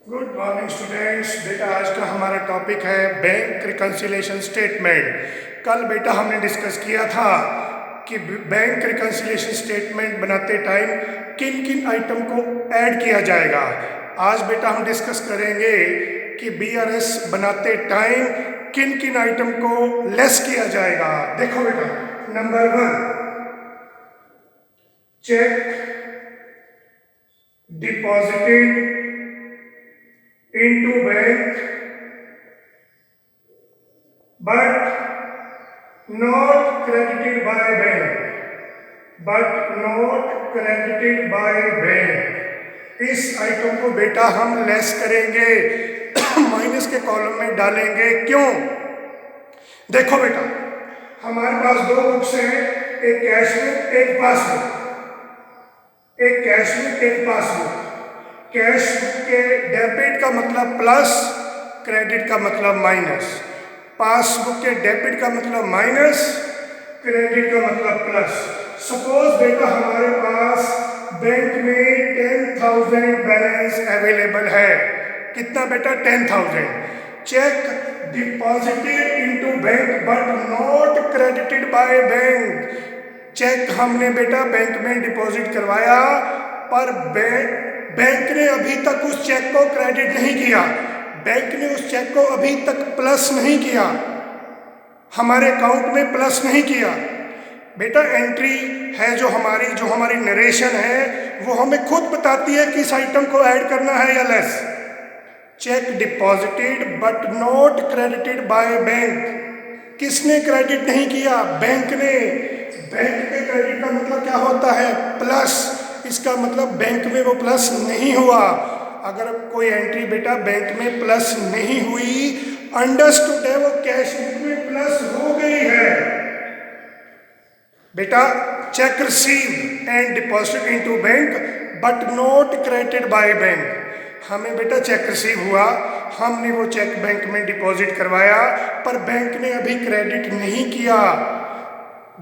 Good morning students. बेटा आज का हमारा टॉपिक है बैंक रिकन्सिलिएशन स्टेटमेंट। कल बेटा हमने डिस्कस किया था कि बैंक रिकन्सिलिएशन स्टेटमेंट बनाते टाइम किन किन आइटम को ऐड किया जाएगा। आज बेटा हम डिस्कस करेंगे कि बीआरएस बनाते टाइम किन किन आइटम को लेस किया जाएगा। देखो बेटा, number 1 check deposited into bank but not credited by bank। इस आइटम को बेटा हम लेस करेंगे, माइनस के कॉलम में डालेंगे। क्यों? देखो बेटा, हमारे पास दो बुक्स हैं, एक कैश बुक एक पासबुक। एक कैश बुक एक पासबुक। कैश के डेबिट का मतलब प्लस, क्रेडिट का मतलब माइनस। पासबुक के डेबिट का मतलब माइनस, क्रेडिट का मतलब प्लस। सपोज बेटा हमारे पास बैंक में 10,000 बैलेंस अवेलेबल है। कितना बेटा? 10,000। Cheque deposited into bank but not credited by bank. Cheque हमने बेटा बैंक में डिपॉजिट करवाया, पर बैंक ने अभी तक उस चेक को क्रेडिट नहीं किया। बैंक ने उस चेक को अभी तक प्लस नहीं किया, हमारे अकाउंट में प्लस नहीं किया। बेटा एंट्री है जो हमारी नरेशन है, वो हमें खुद बताती है कि इस आइटम को ऐड करना है या less. Check deposited but not credited by bank. किसने क्रेडिट नहीं किया? बैंक ने। बैंक के क्रेडिट का मतलब क्या होता है? प्लस। इसका मतलब बैंक में वो प्लस नहीं हुआ। अगर कोई एंट्री बेटा बैंक में प्लस नहीं हुई, अंडरस्टूड है वो कैश बुक में प्लस हो गई है। बेटा check receive and deposit into bank but not credited by bank. हमें बेटा चेक रिसीव हुआ, हमने वो चेक बैंक में डिपॉजिट करवाया, पर बैंक ने अभी क्रेडिट नहीं किया।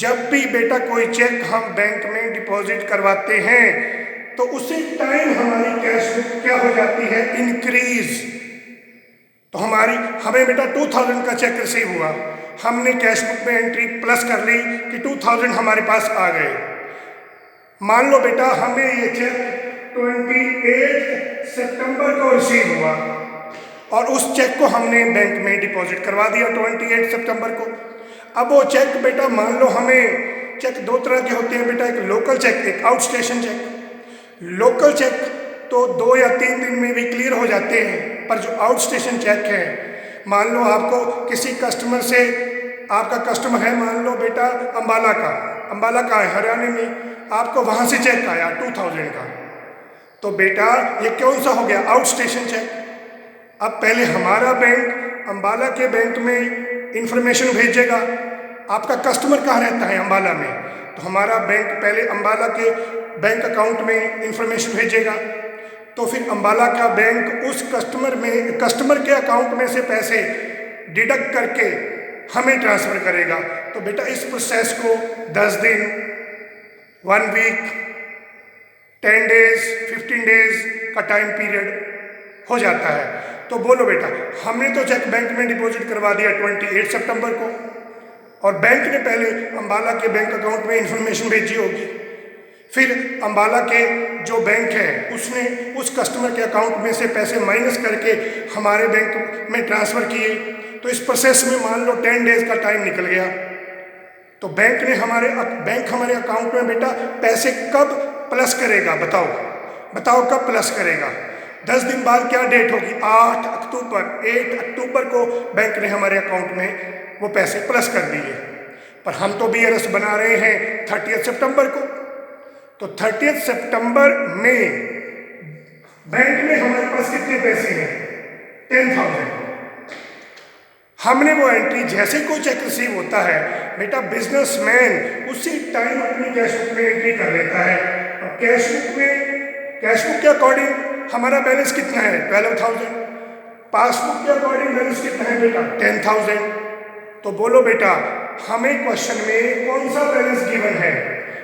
जब भी बेटा कोई चेक हम बैंक में डिपॉजिट करवाते हैं तो उसी टाइम हमारी कैश बुक क्या हो जाती है? इंक्रीज। तो हमें बेटा 2,000 का चेक रिसीव हुआ, हमने कैश बुक में एंट्री प्लस कर ली कि 2,000 हमारे पास आ गए। मान लो बेटा हमें ये चेक 28 सितंबर को रिसीव हुआ और उस चेक को हमने बैंक में डिपॉजिट करवा दिया 28 सितंबर को। अब वो चेक बेटा, मान लो हमें चेक दो तरह के होते हैं बेटा, एक लोकल चेक, एक outstation cheque. Local cheque तो 2 या 3 दिन में भी क्लियर हो जाते हैं, पर जो आउट स्टेशन चेक है, मान लो आपको किसी कस्टमर से, आपका कस्टमर है मान लो बेटा अंबाला का है, हरियाणा में, आपको वहाँ से चेक आया 2,000 का, तो बेटा ये कौन सा हो गया? Outstation cheque. अब पहले हमारा बैंक अंबाला के बैंक में इंफॉर्मेशन भेजेगा। आपका कस्टमर कहाँ रहता है? अंबाला में। तो हमारा बैंक पहले अंबाला के बैंक अकाउंट में इंफॉर्मेशन भेजेगा, तो फिर अंबाला का बैंक उस कस्टमर के अकाउंट में से पैसे डिडक्ट करके हमें ट्रांसफ़र करेगा। तो बेटा इस प्रोसेस को 10 दिन, 1 वीक, 10 डेज, 15 डेज का टाइम पीरियड हो जाता है। तो बोलो बेटा, हमने तो चेक बैंक में डिपॉजिट करवा दिया 28 सितंबर को, और बैंक ने पहले अंबाला के बैंक अकाउंट में इंफॉर्मेशन भेजी होगी, फिर अंबाला के जो बैंक है उसने उस कस्टमर के अकाउंट में से पैसे माइनस करके हमारे बैंक में ट्रांसफ़र किए। तो इस प्रोसेस में मान लो 10 डेज का टाइम निकल गया। तो बैंक हमारे अकाउंट में बेटा पैसे कब प्लस करेगा? बताओ कब प्लस करेगा? 10 दिन बाद क्या डेट होगी? 8 अक्टूबर को बैंक ने हमारे अकाउंट में वो पैसे प्लस कर दिए। पर हम तो बीआरएस बना रहे हैं 30 सितंबर को, तो 30 सितंबर में बैंक में हमारे पास कितने पैसे हैं? 10,000। हमने वो एंट्री, जैसे कोई चेक रिसीव होता है बेटा, बिजनेसमैन उसी टाइम अपनी कैश बुक में एंट्री कर लेता है। और कैश बुक के अकॉर्डिंग हमारा बैलेंस कितना है? 12,000। पासबुक के अकॉर्डिंग बैलेंस कितना है बेटा? 10,000। तो बोलो बेटा, हमें क्वेश्चन में कौन सा बैलेंस गिवन है?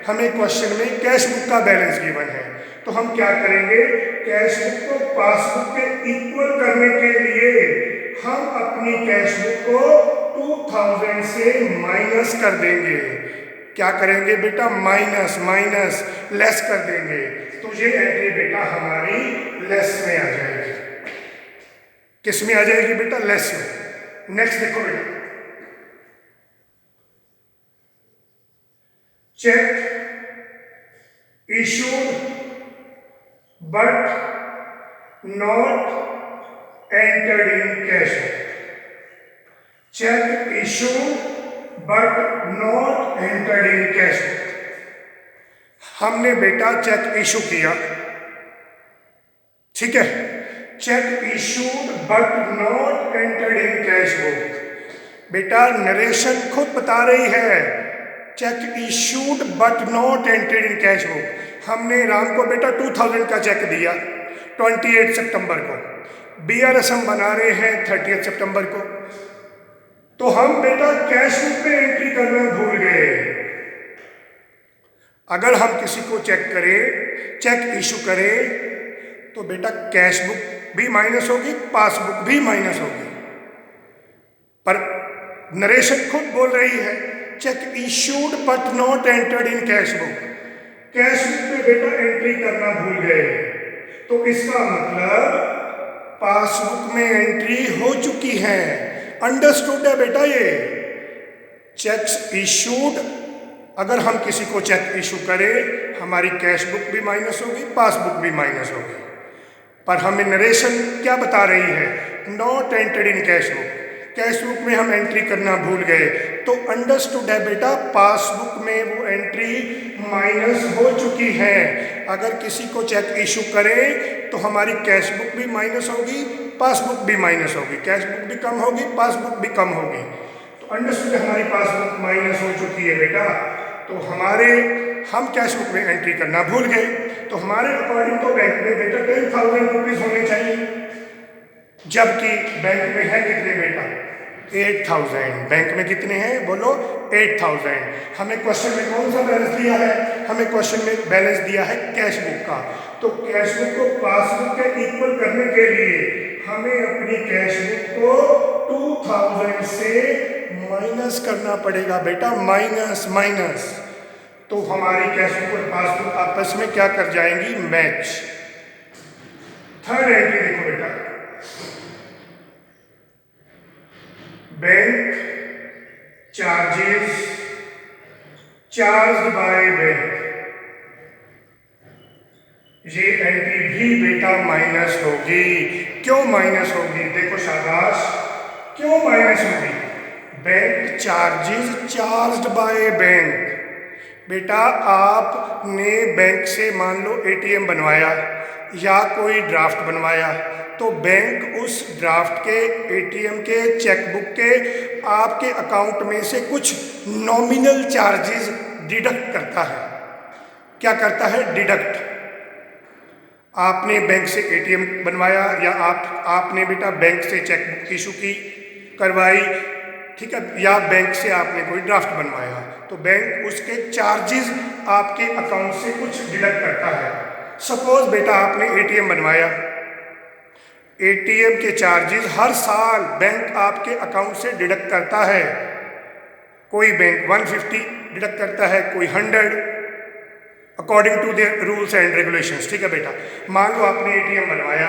हमें क्वेश्चन में कैश बुक का बैलेंस गिवन है। तो हम क्या करेंगे, कैश बुक को पासबुक के इक्वल करने के लिए हम अपनी कैश बुक को 2000 से माइनस कर देंगे। क्या करेंगे बेटा, माइनस माइनस लेस कर देंगे। तो ये एंट्री बेटा हमारी लेस में आ जाएगी। किस में आ जाएगी बेटा, लेस में। नेक्स्ट देखो बेटा, check issued but not entered in cash। check issued but not entered in cash। हमने बेटा चेक इशू किया, ठीक है, check issued but not entered in cash book. बेटा नरेशन खुद बता रही है, check issued but not entered in cash book. हमने राम को बेटा 2000 का चेक दिया 28 सितंबर को, BRS हम बना रहे हैं 30 सितंबर को, तो हम बेटा कैश बुक में एंट्री करना भूल गए। अगर हम किसी को चेक करें, चेक इशू करें, तो बेटा कैश बुक भी माइनस होगी, पासबुक भी माइनस होगी। पर नरेशन खुद बोल रही है check issued but not entered in cash book. Cash book में बेटा एंट्री करना भूल गए, तो इसका मतलब पासबुक में एंट्री हो चुकी है। अंडरस्टूड है बेटा ये। चेक्स इशूड, अगर हम किसी को चेक इशू करें, हमारी कैश बुक भी माइनस होगी, पासबुक भी माइनस होगी। पर हमें नरेशन क्या बता रही है, not entered in cash book. Cash book में हम एंट्री करना भूल गए, तो अंडरस्टूड है बेटा पासबुक में वो एंट्री माइनस हो चुकी है। अगर किसी को चेक इशू करें तो हमारी कैश बुक भी माइनस होगी, पासबुक भी माइनस होगी, कैश बुक भी कम होगी, पासबुक भी कम होगी। तो अंडरस्टूड है हमारी पासबुक माइनस हो चुकी है बेटा। तो हम कैश बुक में एंट्री करना भूल गए, तो हमारे अकॉर्डिंग तो बैंक में बेटा 10,000 रुपीज होने चाहिए, जबकि बैंक में है कितने बेटा, 8,000। बैंक में कितने हैं बोलो, 8,000। हमें क्वेश्चन में कौन सा बैलेंस दिया है, हमें क्वेश्चन में बैलेंस दिया है कैश बुक का। तो कैश बुक को पासबुक के इक्वल करने के लिए हमें अपनी कैश बुक को 2000 से माइनस करना पड़ेगा बेटा, माइनस माइनस। तो हमारी कैश बुक और पासबुक आपस में क्या कर जाएंगी, मैच। थर्ड एंट्री देखो बेटा, bank charges charge by bank. ये एंट्री भी बेटा माइनस होगी। क्यों माइनस होगी, देखो शाबाश, क्यों माइनस होगी। Bank charges charged by bank. बेटा आपने बैंक से मान लो ATM बनवाया या कोई ड्राफ्ट बनवाया, तो बैंक उस ड्राफ्ट के, ATM के, चेकबुक के आपके अकाउंट में से कुछ नॉमिनल चार्जेस डिडक्ट करता है। क्या करता है, डिडक्ट। आपने बैंक से ATM बनवाया या आपने बेटा बैंक से चेकबुक इशू की करवाई, ठीक है, या बैंक से आपने कोई ड्राफ्ट बनवाया, तो बैंक उसके चार्जेस आपके अकाउंट से कुछ डिडक्ट करता है। सपोज बेटा आपने ATM बनवाया, ATM के चार्जेस हर साल बैंक आपके अकाउंट से डिडक्ट करता है। कोई बैंक 150 डिडक्ट करता है, कोई 100, according to their rules and regulations. ठीक है बेटा, मान लो आपने ATM बनवाया,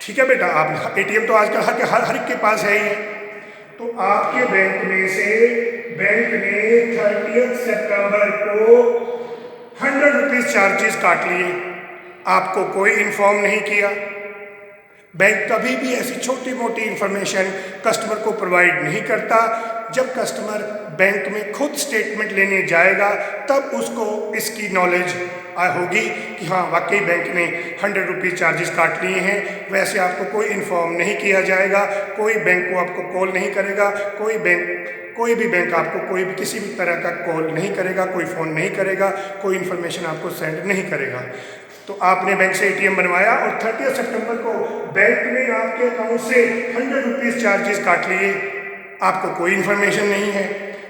ठीक है बेटा, आप ATM तो आजकल हर एक के पास है ही है। तो आपके बैंक में से बैंक ने 30 सितंबर को 100 रुपीज़ चार्जेस काट लिए, आपको कोई इन्फॉर्म नहीं किया। बैंक कभी भी ऐसी छोटी मोटी इन्फॉर्मेशन कस्टमर को प्रोवाइड नहीं करता। जब कस्टमर बैंक में खुद स्टेटमेंट लेने जाएगा तब उसको इसकी नॉलेज होगी कि हाँ वाकई बैंक ने 100 रुपीज़ चार्जेस काट लिए हैं। वैसे आपको कोई इन्फॉर्म नहीं किया जाएगा, कोई बैंक को आपको कॉल नहीं करेगा, कोई भी बैंक आपको कोई भी किसी भी तरह का कॉल नहीं करेगा, कोई फ़ोन नहीं करेगा, कोई इन्फॉर्मेशन आपको सेंड नहीं करेगा। तो आपने बैंक से ATM बनवाया और 30 सितंबर को बैंक ने आपके अकाउंट से 100 रुपीज़ चार्जेस काट लिए, आपको कोई इन्फॉर्मेशन नहीं है।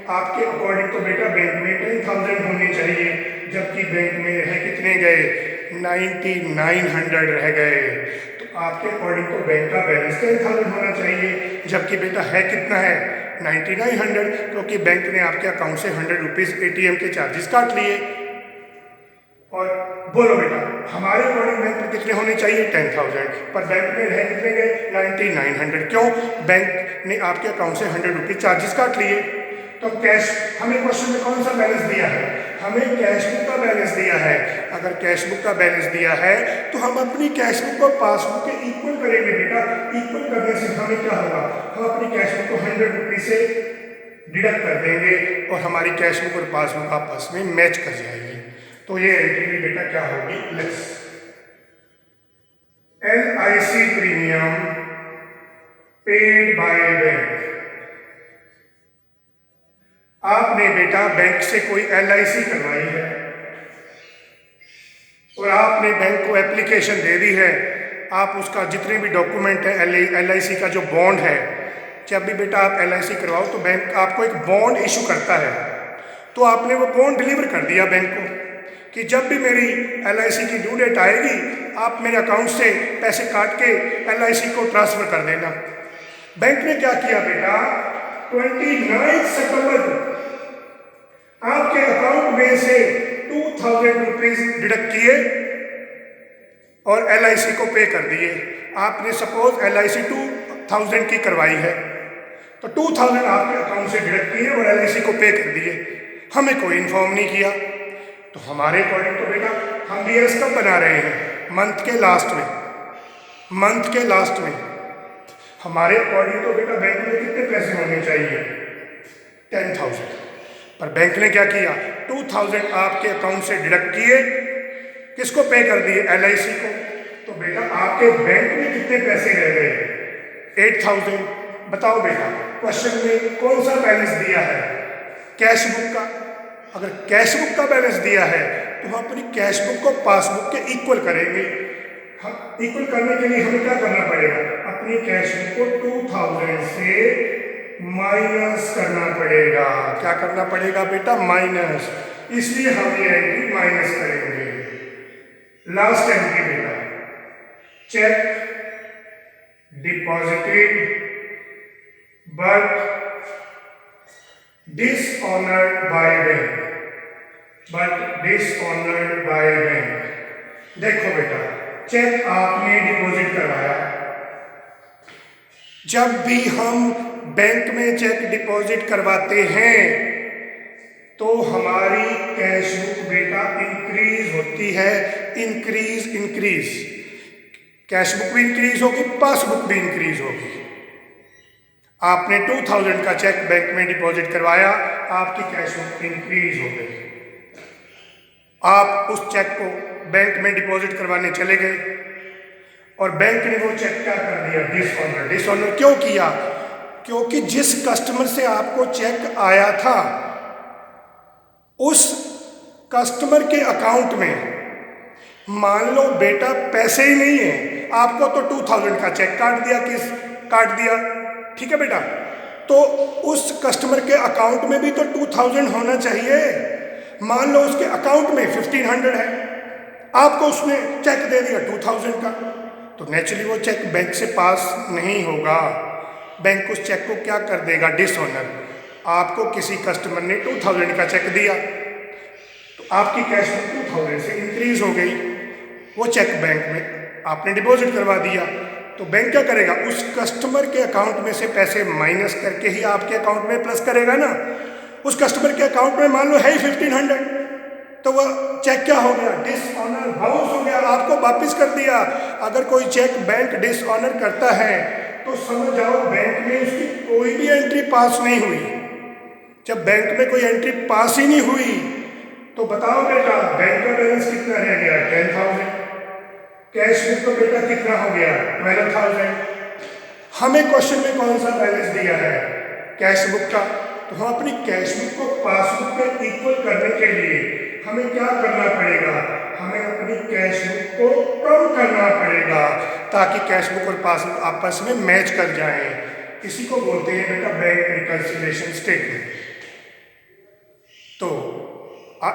आपके अकॉर्डिंग तो बेटा बैंक में 10,000 होने चाहिए, जबकि बैंक में है कितने गए, 9900 रह गए। तो आपके अकॉर्डिंग तो बैंक का बैलेंस 10,000 होना चाहिए, जबकि बेटा है कितना है 9900, क्योंकि बैंक ने आपके अकाउंट से 100 रुपीज़ ATM के चार्जेस काट लिए। और बोलो बेटा हमारे अकॉर्डिंग बैंक में कितने होने चाहिए 10,000, पर बैंक में रह कितने गए 9900। क्यों? बैंक ने आपके अकाउंट से 100 रुपीज़ चार्जेस काट लिए। तो कैश हमें क्वेश्चन में कौन सा बैलेंस दिया है? हमें कैश बुक का बैलेंस दिया है। अगर कैश बुक का बैलेंस दिया है तो हम अपनी कैश बुक को पासबुक के इक्वल करेंगे बेटा। इक्वल करने से हमें क्या होगा, हम अपनी कैश बुक को 100 रुपीज़ से डिडक्ट कर देंगे और हमारी कैश बुक और पासबुक आपस में मैच कर जाएगी। तो ये एंट्री भी बेटा क्या होगी, less LIC premium paid by bank. आपने बेटा बैंक से कोई LIC करवाई है और आपने बैंक को एप्लीकेशन दे दी है। आप उसका जितने भी डॉक्यूमेंट है LIC का जो बॉन्ड है, जब भी बेटा आप LIC करवाओ तो बैंक आपको एक बॉन्ड इशू करता है। तो आपने वो बॉन्ड डिलीवर कर दिया बैंक को कि जब भी मेरी LIC की ड्यू डेट आएगी आप मेरे अकाउंट से पैसे काट के LIC को ट्रांसफ़र कर देना। बैंक ने क्या किया बेटा, 29 सितंबर को आपके अकाउंट में से 2000 रुपीज़ डिडक्ट किए और LIC को पे कर दिए। आपने सपोज LIC 2000 की करवाई है तो 2000 आपके अकाउंट से डिडक्ट किए और LIC को पे कर दिए, हमें कोई इन्फॉर्म नहीं किया। तो हमारे अकॉर्डिंग तो बेटा हम BS कब बना रहे हैं, मंथ के लास्ट में, मंथ के लास्ट में। हमारे अकॉर्डिंग तो बेटा बैंक में कितने पैसे होने चाहिए 10,000, पर बैंक ने क्या किया 2000 आपके अकाउंट से डिडक्ट किए, किसको पे कर दिए LIC को। तो बेटा आपके बैंक में कितने पैसे रह गए 8000। बताओ बेटा क्वेश्चन में कौन सा बैलेंस दिया है, कैश बुक का। अगर कैश बुक का बैलेंस दिया है तो हम अपनी कैश बुक को पासबुक के इक्वल करेंगे। हम इक्वल करने के लिए हमें क्या करना पड़ेगा, अपनी कैश बुक को 2000 से माइनस करना पड़ेगा। क्या करना पड़ेगा बेटा, माइनस। इसलिए हम ये एंट्री माइनस करेंगे। लास्ट एंट्री बेटा, check deposited but dishonoured by bank, but dishonoured by bank. देखो बेटा चेक आपने डिपॉजिट करवाया, जब भी हम बैंक में चेक डिपॉजिट करवाते हैं तो हमारी कैश बुक बेटा इंक्रीज होती है, इंक्रीज। कैश बुक भी इंक्रीज होगी, पासबुक भी इंक्रीज होगी। आपने 2000 का चेक बैंक में डिपॉजिट करवाया, आपकी कैश बुक इंक्रीज हो गई। आप उस चेक को बैंक में डिपॉजिट करवाने चले गए और बैंक ने वो चेक क्या कर दिया, डिसऑनर। डिसऑनर क्यों किया, क्योंकि जिस कस्टमर से आपको चेक आया था उस कस्टमर के अकाउंट में मान लो बेटा पैसे ही नहीं है, आपको तो 2000 का चेक काट दिया, ठीक है बेटा। तो उस कस्टमर के अकाउंट में भी तो 2000 होना चाहिए। मान लो उसके अकाउंट में 1500 है, आपको उसने चेक दे दिया 2000 का, तो नेचुरली वो चेक बैंक से पास नहीं होगा। बैंक उस चेक को क्या कर देगा, डिसऑनर। आपको किसी कस्टमर ने 2000 का चेक दिया तो आपकी कैश बुक 2000 से इंक्रीज हो गई, वो चेक बैंक में आपने डिपॉजिट करवा दिया। तो बैंक क्या करेगा, उस कस्टमर के अकाउंट में से पैसे माइनस करके ही आपके अकाउंट में प्लस करेगा ना। उस कस्टमर के अकाउंट में मान लो है ही 1500, तो वह चेक क्या हो गया, डिसऑनर, बाउंस हो गया, आपको वापिस कर दिया। अगर कोई चेक बैंक डिसऑनर करता है तो समझ जाओ बैंक में उसकी कोई भी एंट्री पास नहीं हुई। जब बैंक में कोई एंट्री पास ही नहीं हुई तो बताओ बेटा बैंक का बैलेंस कितना रह गया, 10,000। कैश बुक का बेटा कितना हो गया, 12,000। हमें क्वेश्चन में कौन सा बैलेंस दिया है, कैश बुक का। तो हम अपनी कैश बुक को पासबुक पे इक्वल करने के लिए हमें क्या करना पड़ेगा, हमें अपनी कैश बुक को कम करना पड़ेगा ताकि कैश बुक और पासबुक आपस में मैच कर जाएं। इसी को बोलते हैं बेटा बैंक रिकंसिलिएशन स्टेटमेंट। तो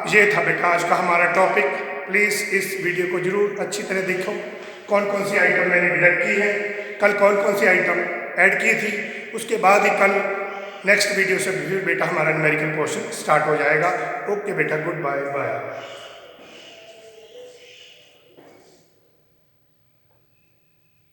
ये था बेटा आज का हमारा टॉपिक। प्लीज़ इस वीडियो को ज़रूर अच्छी तरह देखो। कौन कौन सी आइटम मैंने डिडक्ट की है, कल कौन कौन सी आइटम ऐड की थी, उसके बाद ही कल नेक्स्ट वीडियो से फिर बेटा हमारा न्यूमेरिकल पोर्शन स्टार्ट हो जाएगा। ओके बेटा, गुड बाय बाय।